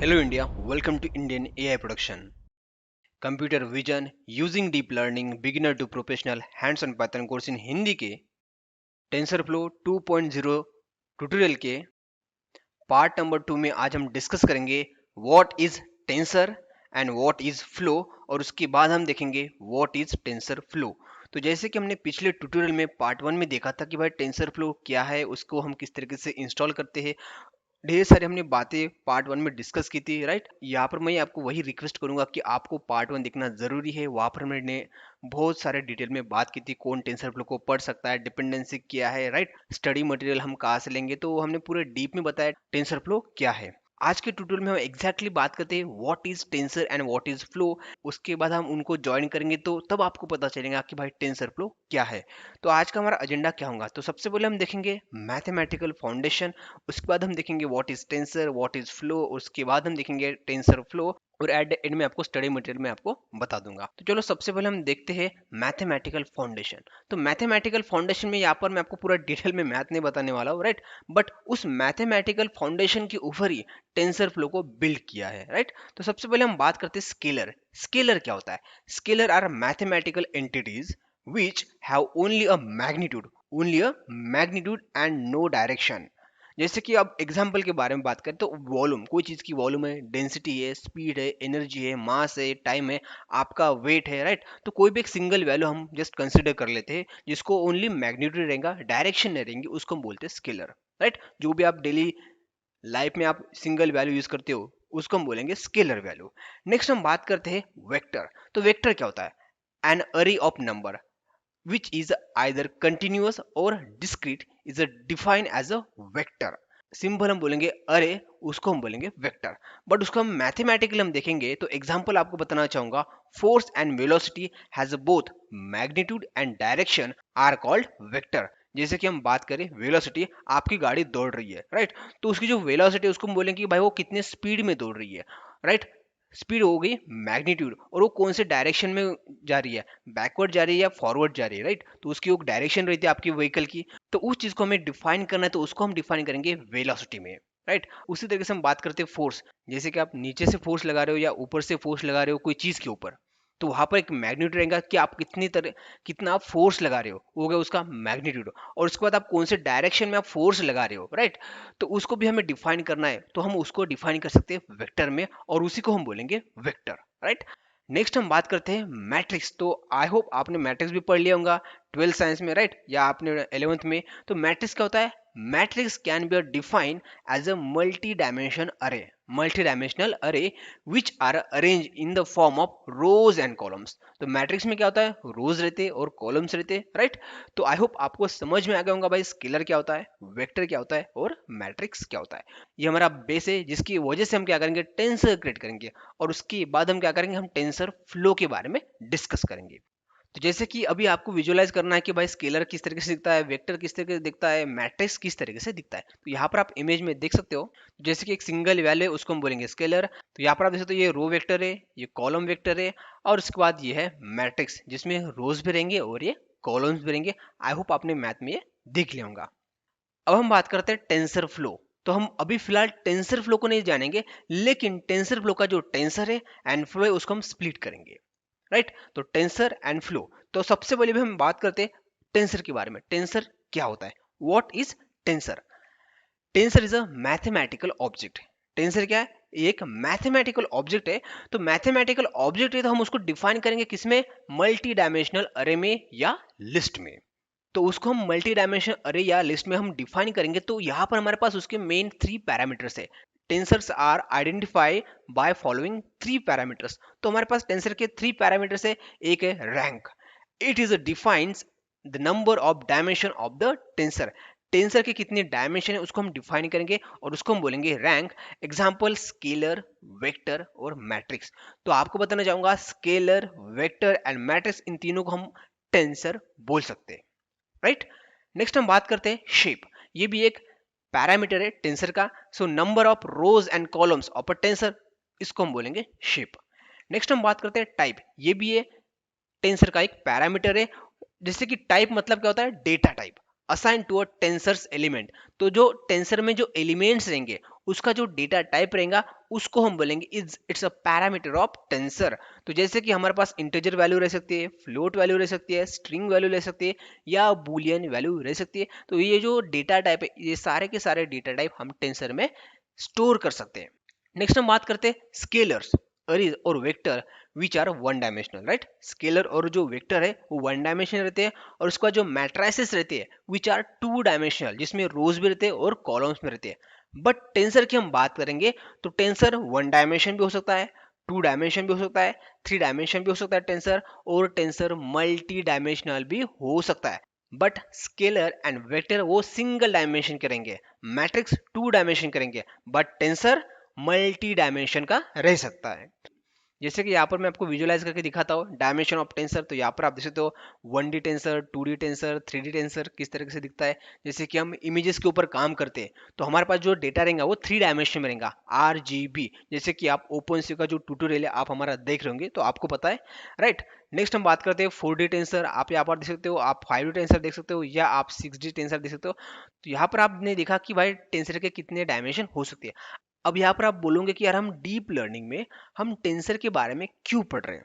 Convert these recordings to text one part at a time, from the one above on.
Hello India, welcome to Indian AI Production. Computer Vision using Deep Learning Beginner to Professional Hands-on Python course in Hindi के TensorFlow 2.0 tutorial के part number 2 में आज हम discuss करेंगे what is tensor and what is flow और उसके बाद हम देखेंगे व्हाट इज टेंसर फ्लो। तो जैसे कि हमने पिछले ट्यूटोरियल में पार्ट 1 में देखा था कि भाई टेंसर फ्लो क्या है, उसको हम किस तरीके से इंस्टॉल करते हैं, ढेर सारी हमने बातें पार्ट 1 में डिस्कस की थी, राइट। यहाँ पर मैं आपको वही रिक्वेस्ट करूंगा कि आपको पार्ट 1 देखना जरूरी है। वहाँ पर मैंने बहुत सारे डिटेल में बात की थी कौन टेंसर फ्लो को पढ़ सकता है, डिपेंडेंसी क्या है, राइट, स्टडी मटेरियल हम कहाँ से लेंगे, तो हमने पूरे डीप में बताया टेंसर फ्लो क्या है। आज के ट्यूटोरियल में हम एग्जैक्टली बात करते हैं what is tensor and what is flow. उसके बाद हम उनको ज्वाइन करेंगे तो तब आपको पता चलेगा कि भाई टेंसर फ्लो क्या है। तो आज का हमारा एजेंडा क्या होगा, तो सबसे पहले हम देखेंगे मैथमेटिकल फाउंडेशन, उसके बाद हम देखेंगे what is tensor what is flow, उसके बाद हम देखेंगे टेंसर फ्लो और एट द एंड में आपको स्टडी मटेरियल में आपको बता दूंगा। तो चलो सबसे पहले हम देखते हैं मैथमेटिकल फाउंडेशन। तो मैथमेटिकल फाउंडेशन में यहाँ पर मैं आपको पूरा डिटेल में मैथ नहीं बताने वाला हूँ, राइट, बट उस मैथमेटिकल फाउंडेशन के ऊपर ही टेंसर फ्लो को बिल्ड किया है, राइट। तो सबसे पहले हम बात करते हैं स्केलर। स्केलर क्या होता है? Scalar are mathematical entities which have only a magnitude and no direction। जैसे कि अब एग्जाम्पल के बारे में बात करें तो वॉल्यूम, कोई चीज़ की वॉल्यूम है, डेंसिटी है, स्पीड है, एनर्जी है, मास है, टाइम है, आपका वेट है, राइट। तो कोई भी एक सिंगल वैल्यू हम जस्ट कंसिडर कर लेते हैं जिसको ओनली मैग्नीट्यूड रहेगा, डायरेक्शन नहीं रहेंगे, उसको हम बोलते हैं स्केलर, राइट। जो भी आप डेली लाइफ में आप सिंगल वैल्यू यूज करते हो उसको हम बोलेंगे स्केलर वैल्यू। नेक्स्ट हम बात करते हैं वेक्टर। तो वेक्टर क्या होता है? एन अरे of number which is either continuous or discrete is a defined as a vector। Simple हम बोलेंगे अरे, उसको हम बोलेंगे वेक्टर। बट उसको हम मैथमेटिकली हम देखेंगे तो एग्जांपल आपको बताना चाहूंगा, force and velocity has both magnitude and direction are called vector. जैसे कि हम बात करें वेलोसिटी, आपकी गाड़ी दौड़ रही है, राइट, तो उसकी जो वेलोसिटी उसको हम बोलेंगे कि भाई वो कितने स्पीड में दौड़ रही है, राइट। स्पीड हो गई मैग्नीट्यूड, और वो कौन से डायरेक्शन में जा रही है, बैकवर्ड जा रही है या फॉरवर्ड जा रही है, राइट। तो उसकी एक डायरेक्शन रहती है आपकी व्हीकल की, तो उस चीज को हमें डिफाइन करना है तो उसको हम डिफाइन करेंगे वेलोसिटी में, राइट। उसी तरीके से हम बात करते हैं फोर्स। जैसे कि आप नीचे से फोर्स लगा रहे हो या ऊपर से फोर्स लगा रहे हो कोई चीज के ऊपर, तो वहां पर एक मैग्नीट्यूड रहेगा कि आप कितना आप फोर्स लगा रहे हो गया उसका मैग्नीट्यूड। और उसके बाद आप कौन से डायरेक्शन में आप फोर्स लगा रहे हो, राइट, तो उसको भी हमें डिफाइन करना है, तो हम उसको डिफाइन कर सकते हैं वेक्टर में और उसी को हम बोलेंगे वेक्टर, राइट। नेक्स्ट हम बात करते हैं मैट्रिक्स। तो आई होप आपने मैट्रिक्स भी पढ़ लिया होगा 12th साइंस में, राइट, या आपने 11th में। तो मैट्रिक्स क्या होता है? Matrix can be defined as a multi dimensional array which are arrange in the form of rows and columns. तो मैट्रिक्स में क्या होता है? रोज रहते और कॉलम्स रहते, राइट। तो आई होप आपको समझ में आ गया होगा भाई स्केलर क्या होता है, वेक्टर क्या होता है और मैट्रिक्स क्या होता है। ये हमारा बेस है जिसकी वजह से हम क्या करेंगे, टेंसर क्रिएट करेंगे और उसके बाद हम क्या करेंगे, हम टेंसर फ्लो के बारे में डिस्कस करेंगे। तो जैसे कि अभी आपको विजुअलाइज करना है कि भाई स्केलर किस तरीके से दिखता है, वेक्टर किस तरीके से दिखता है, मैट्रिक्स किस तरीके से दिखता है, तो यहाँ पर आप इमेज में देख सकते हो। जैसे कि एक सिंगल वैल्यू है उसको हम बोलेंगे स्केलर। तो यहाँ पर आप देख सकते हो ये रो वेक्टर है, ये कॉलम वेक्टर है, और उसके बाद ये है मैट्रिक्स जिसमें रोज भी रहेंगे और ये कॉलम्स भी रहेंगे। आई होप आपने मैथ में ये देख लिया होगा। अब हम बात करते हैं टेंसर फ्लो। तो हम अभी फिलहाल टेंसर फ्लो को नहीं जानेंगे, लेकिन टेंसर फ्लो का जो टेंसर है एंड फ्लो है उसको हम स्प्लिट करेंगे, राइट। तो टेंसर एंड फ्लो, तो सबसे पहले भी हम बात करते हैं टेंसर के बारे में। टेंसर क्या होता है? What is tensor? Tensor is a mathematical object. Tensor क्या है? ये एक मैथमेटिकल ऑब्जेक्ट है। तो मैथमेटिकल ऑब्जेक्ट है तो हम उसको डिफाइन करेंगे किसमें? मल्टी डायमेंशनल अरे में या लिस्ट में। तो उसको हम मल्टी डायमेंशन अरे या लिस्ट में हम डिफाइन करेंगे। तो यहाँ पर हमारे पास उसके मेन 3 पैरामीटर्स है। Tensors are identify by following 3 parameters. तो हमारे पास टेंसर के 3 पैरामीटर्स है। एक है rank, it is defines the number of dimension of the tensor. Tensor के कितने डायमेंशन है उसको हम डिफाइन करेंगे और उसको हम बोलेंगे रैंक। एग्जाम्पल स्केलर, वेक्टर और मैट्रिक्स। तो आपको बताना चाहूंगा स्केलर, वेक्टर एंड मैट्रिक्स, इन तीनों को हम टेंसर बोल सकते हैं, राइट। नेक्स्ट हम बात करते हैं शेप। ये भी एक पैरामीटर है टेंसर का। So number of rows and columns of a tensor, इसको हम बोलेंगे शेप। नेक्स्ट हम बात करते हैं टाइप। ये भी है टेंसर का एक पैरामीटर है। जैसे कि टाइप मतलब क्या होता है? Data type assign to a tensors element. तो जो टेंसर में जो एलिमेंट्स रहेंगे उसका जो डेटा टाइप रहेगा उसको हम बोलेंगे it's a parameter of tensor. तो जैसे कि हमारे पास इंटीजर वैल्यू रह सकती है, फ्लोट वैल्यू रह सकती है, स्ट्रिंग वैल्यू रह सकती है या बूलियन वैल्यू रह सकती है। तो ये जो डेटा टाइप है, ये सारे के सारे डेटा टाइप हम टेंसर में स्टोर कर सकते हैं। नेक्स्ट हम बात करते हैं स्केलर्स अरेज और vector which are one dimensional, right. Scalar और जो वेक्टर है वो वन डायमेंशनल रहते हैं, और उसका जो मैट्राइसेस रहते हैं विच आर टू डायमेंशनल, जिसमें रोज भी रहते हैं और कॉलम्स में रहते हैं। बट टेंसर की हम बात करेंगे तो टेंसर वन डायमेंशन भी हो सकता है, टू डायमेंशन भी हो सकता है, थ्री डायमेंशन भी हो सकता है टेंसर, और टेंसर मल्टी डायमेंशनल भी हो सकता है। बट स्केलर एंड वेक्टर वो सिंगल डायमेंशन करेंगे, मैट्रिक्स टू डायमेंशन करेंगे, बट टेंसर मल्टी डायमेंशन का रह सकता है। जैसे कि यहाँ पर मैं आपको विजुअलाइज करके दिखाता हूँ डायमेंशन ऑफ टेंसर। तो यहाँ पर आप देख सकते हो 1D tensor, 2D tensor, 3D tensor किस तरीके से दिखता है। जैसे कि हम इमेजेस के ऊपर काम करते हैं तो हमारे पास जो डेटा रहेगा वो 3 डायमेंशन में रहेगा, RGB। जैसे कि आप ओपन सी का जो ट्यूटोरियल है आप हमारा देख रहे होंगे तो आपको पता है, राइट। नेक्स्ट हम बात करते हैं 4D टेंसर। आप यहाँ पर देख सकते हो, आप 5D टेंसर देख सकते हो या आप 6D टेंसर देख सकते हो। तो यहाँ पर आपने देखा कि भाई टेंसर के कितने डायमेंशन हो सकते हैं। अब यहाँ पर आप बोलोगे कि यार हम डीप लर्निंग में हम टेंसर के बारे में क्यों पढ़ रहे हैं।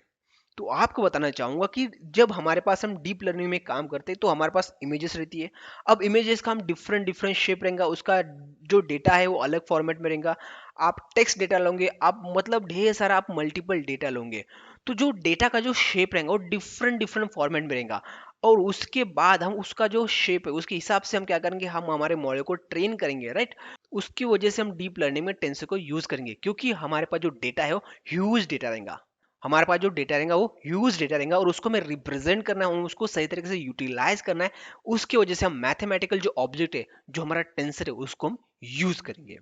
तो आपको बताना चाहूंगा कि जब हमारे पास हम डीप लर्निंग में काम करते हैं तो हमारे पास इमेजेस रहती है। अब इमेजेस का हम डिफरेंट डिफरेंट शेप रहेगा, उसका जो डेटा है वो अलग फॉर्मेट में रहेगा। आप टेक्स्ट डेटा लोगे, आप मतलब ढेर सारा आप मल्टीपल डेटा लोगे, तो जो डेटा का जो शेप रहेगा वो डिफरेंट डिफरेंट फॉर्मेट में रहेगा। और उसके बाद हम उसका जो शेप है उसके हिसाब से हम क्या करेंगे, हम हमारे मॉडल को ट्रेन करेंगे, राइट। उसकी वजह से हम डीप लर्निंग में टेंसर को यूज करेंगे, क्योंकि हमारे पास जो डेटा है वो ह्यूज डेटा रहेगा। हमारे पास जो डेटा रहेगा वो ह्यूज डेटा रहेगा और उसको हमें रिप्रेजेंट करना है, उसको सही तरीके से यूटिलाइज करना है। उसकी वजह से हम मैथमेटिकल जो ऑब्जेक्ट है, जो हमारा टेंसर है, उसको हम यूज करेंगे।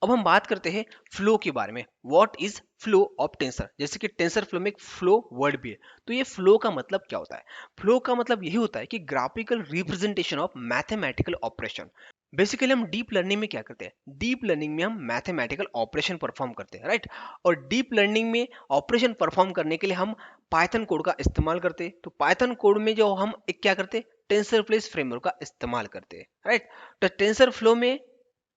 अब हम बात करते हैं फ्लो के बारे में। What is flow of tensor. जैसे कि टेंसर फ्लो में एक फ्लो वर्ड भी है। तो ये फ्लो का मतलब क्या होता है? फ्लो का मतलब यही होता है कि graphical representation of mathematical operation. Basically हम डीप लर्निंग में क्या करते हैं, डीप लर्निंग में हम मैथमेटिकल ऑपरेशन परफॉर्म करते हैं, राइट। और डीप लर्निंग में ऑपरेशन परफॉर्म करने के लिए हम पाइथन कोड का इस्तेमाल करते हैं। तो पाइथन कोड में जो हम एक क्या करते हैं, टेंसर फ्लो फ्रेमवर्क का इस्तेमाल करते हैं, राइट। तो टेंसर फ्लो में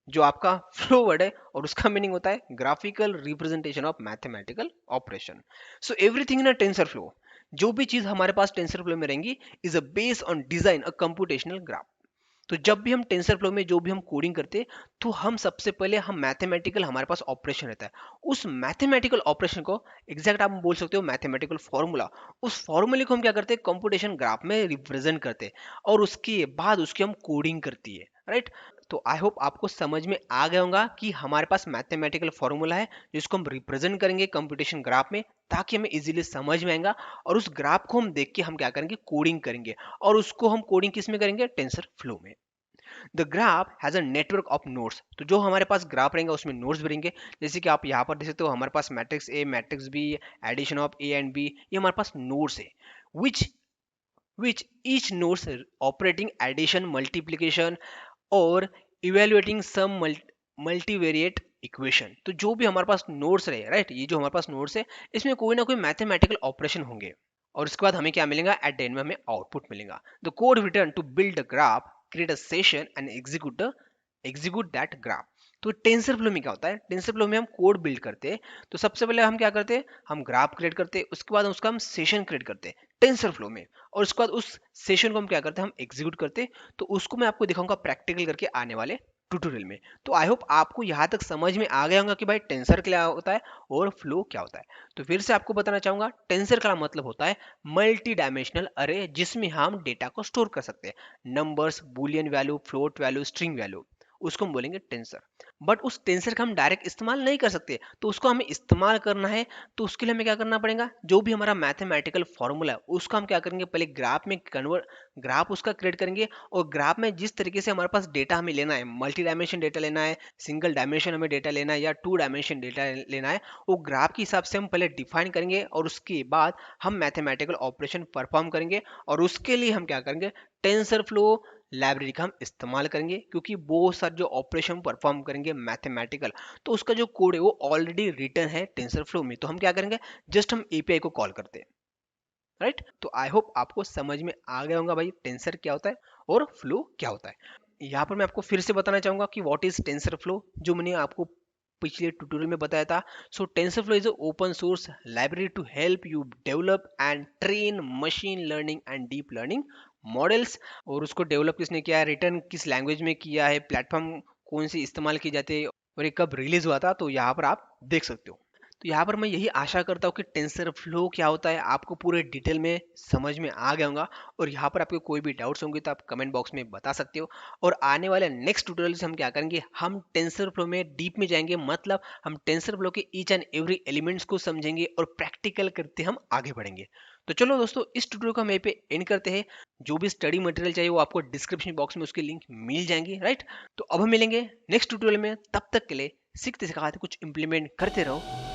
जो आपका फ्लो वर्ड है और उसका मीनिंग होता है graphical representation of mathematical operation. So everything in a tensor flow, जो भी चीज हमारे पास टेंसर फ्लो में रहेंगी is a base on design a computational graph. तो जब भी हम टेंसर फ्लो में जो भी हम कोडिंग करते हैं तो हम सबसे पहले हम मैथमेटिकल हमारे पास ऑपरेशन रहता है, उस मैथमेटिकल ऑपरेशन को एग्जैक्ट आप बोल सकते हो मैथमेटिकल फॉर्मूला, उस फॉर्मूले को हम क्या करते हैं कंप्यूटेशन ग्राफ में रिप्रेजेंट करते हैं और उसके बाद उसकी हम कोडिंग करती है, राइट। तो आई होप आपको समझ में आ गया होगा कि हमारे पास मैथमेटिकल फॉर्मूला है जिसको हम रिप्रेजेंट करेंगे कंप्यूटेशन ग्राफ में, ताकि हमें इजीली समझ में आएगा। और उस ग्राफ को हम देख के हम क्या करेंगे, कोडिंग करेंगे। और उसको हम कोडिंग किस में करेंगे, टेंसर फ्लो में। The graph has a network of nodes. तो जो हमारे पास ग्राफ रहेंगे उसमें नोड्स भी रहेंगे। जैसे कि आप यहाँ पर देख सकते हो हमारे पास matrix A, matrix B, addition of A and B, ये हमारे पास नोड्स है। Which which each nodes operating addition, multiplication और इवेल्युएटिंग सम मल्टीवेरिएट इक्वेशन। तो जो भी हमारे पास नोड्स रहे, राइट, ये जो हमारे पास नोड्स है इसमें कोई ना कोई मैथमेटिकल ऑपरेशन होंगे। और उसके बाद हमें क्या मिलेगा, एट द एंड में हमें आउटपुट मिलेगा। The code return to build the graph, create a session and execute that graph. तो टेंसर फ्लो में क्या होता है, टेंसर फ्लो में हम कोड बिल्ड करते हैं। तो सबसे पहले हम क्या करते हैं, हम ग्राफ क्रिएट करते हैं, उसके बाद उसका हम सेशन क्रिएट करते हैं टेंसर फ्लो में, और उसके बाद उस सेशन को हम क्या करते हैं, हम एग्जीक्यूट करते हैं। तो उसको मैं आपको दिखाऊंगा प्रैक्टिकल करके आने वाले ट्यूटोरियल में। तो आई होप आपको यहाँ तक समझ में आ गया होगा कि भाई टेंसर क्या होता है और फ्लो क्या होता है। तो फिर से आपको बताना चाहूंगा, टेंसर का मतलब होता है मल्टी डायमेंशनल अरे, जिसमें हम डेटा को स्टोर कर सकते हैं, numbers, Boolean value, float value, string value, उसको हम बोलेंगे टेंसर। बट उस टेंसर का हम डायरेक्ट इस्तेमाल नहीं कर सकते, तो उसको हमें इस्तेमाल करना है। तो उसके लिए हमें क्या करना पड़ेगा, जो भी हमारा मैथमेटिकल फॉर्मूला है उसको हम क्या करेंगे, पहले ग्राफ में कन्वर्ट, ग्राफ उसका क्रिएट करेंगे। और ग्राफ में जिस तरीके से हमारे पास डेटा हमें लेना है, मल्टी डायमेंशन डेटा लेना है, सिंगल डायमेंशन हमें डेटा लेना है या टू डायमेंशन डेटा लेना है, वो ग्राफ के हिसाब से हम पहले डिफाइन करेंगे और उसके बाद हम मैथमेटिकल ऑपरेशन परफॉर्म करेंगे। और उसके लिए हम क्या करेंगे, टेंसर फ्लो लाइब्रेरी का हम इस्तेमाल करेंगे, क्योंकि बहुत सारे जो ऑपरेशन परफॉर्म करेंगे मैथमेटिकल, तो उसका जो कोड है वो ऑलरेडी रिटन है टेंसर फ्लो में। तो हम क्या करेंगे, जस्ट हम एपीआई को कॉल करते हैं, राइट। तो आई होप आपको समझ में आ गया होगा भाई टेंसर क्या होता है और फ्लो क्या होता है। यहाँ पर मैं आपको फिर से बताना चाहूंगा कि व्हाट इज टेंसर फ्लो, जो मैंने आपको पिछले ट्यूटोरियल में बताया था। So TensorFlow is a open source library to help you develop and train machine learning and deep learning models. और उसको डेवलप किसने किया है, रिटर्न किस लैंग्वेज में किया है, प्लेटफॉर्म कौन से इस्तेमाल किए जाते हैं और ये कब रिलीज हुआ था, तो यहाँ पर आप देख सकते हो। तो यहाँ पर मैं यही आशा करता हूँ कि टेंसर फ्लो क्या होता है आपको पूरे डिटेल में समझ में आ गया होगा। और यहाँ पर आपके कोई भी डाउट्स होंगे तो आप कमेंट बॉक्स में बता सकते हो। और आने वाले नेक्स्ट ट्यूटोरियल से हम क्या करेंगे, हम टेंसर फ्लो में डीप में जाएंगे, मतलब हम टेंसर फ्लो के ईच एंड एवरी एलिमेंट्स को समझेंगे और प्रैक्टिकल करते हम आगे बढ़ेंगे। तो चलो दोस्तों, इस ट्यूटोरियल को हम यहीं पे एंड करते हैं। जो भी स्टडी मटेरियल चाहिए वो आपको डिस्क्रिप्शन बॉक्स में उसके लिंक मिल जाएंगे, राइट। तो अब हम मिलेंगे नेक्स्ट ट्यूटोरियल में, तब तक के लिए सीखते सिखाते कुछ इंप्लीमेंट करते रहो।